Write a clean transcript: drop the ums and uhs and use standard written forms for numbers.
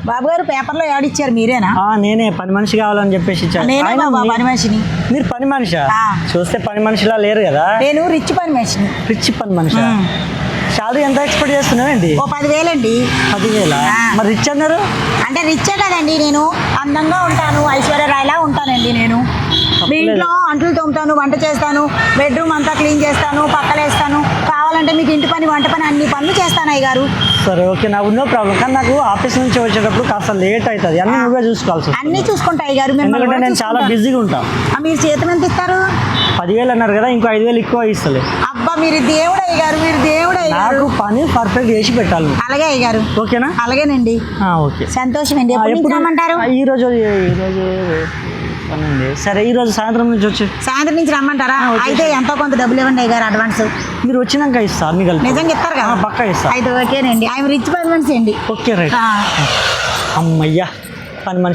బాబు గారు పేపర్లో యాడ్ ఇచ్చారు మీరేనా? నేనే పని మనిషి కావాలని చెప్పేసి ఇచ్చాను. నేనే బాబా పని మనిషిని. మీరు పని మనిషా? చూస్తే పని మనిషిలా లేరు కదా. నేను రిచ్ పని మనిషిని. రిచ్ పని మనిషా? శాలరీ ఎంత ఎక్స్పెక్ట్ చేస్తున్నావండి? ఓ 10,000 అండి. 10,000? మరి రిచ్ అన్నారు? అంటే రిచ్చే కదండి, నేను అందంగా ఉంటాను, ఐశ్వర్యరాయ్లా ఉంటానండి. నేను మీ ఇంట్లో అంట్లు తోముతాను, వంట చేస్తాను, బెడ్రూమ్ అంతా క్లీన్ చేస్తాను, పక్కలేస్తాను, కావాలంటే మీకు ఇంటి పని వంట పని అన్ని పనులు చేస్తాను అయ్య గారు. సరే ఓకే, నాకు నో ప్రాబ్లం. కానీ నాకు ఆఫీస్ నుంచి వచ్చేటప్పుడు కాస్త లేట్ అవుతుంది, అన్ని నువ్వే చూసుకోవాల్సి. అన్నీ చూసుకుంటా అయ్య గారు. ఎందుకంటే నేను చాలా బిజీగా ఉంటాను. మీరు జీతం ఎంత ఇస్తారు? 10,000 అన్నారు కదా, ఇంకో 5,000 ఎక్కువ ఇస్తలే. అబ్బా మీరు దేవుడు అయ్య గారు, మీరు దేవుడు అయ్య గారు. నాకు పని పర్ఫెక్ట్ చేసి పెట్టాలి. అలాగే అయ్య గారు. ఓకేనా? అలాగేనండి. ఓకే, సంతోషం అండి. ఎప్పుడు రమ్మంటారు? ఈరోజు పనండి. సరే ఈరోజు సాయంత్రం నుంచి వచ్చి సాయంత్రం నుంచి రమ్మంటారా? అయితే ఎంతో కొంత డబ్బులు ఇవ్వండి అయ్య గారు, అడ్వాన్స్. మీరు వచ్చినాక ఇస్తా అన్ని కలిపి. నిజంగా ఇస్తారు కదా? పక్కా ఇస్తా. అయితే ఓకేనండి. ఆయన రిచ్ పని మనిషి అండి. Okay right. అమ్మయ్యా, పని మనిషి.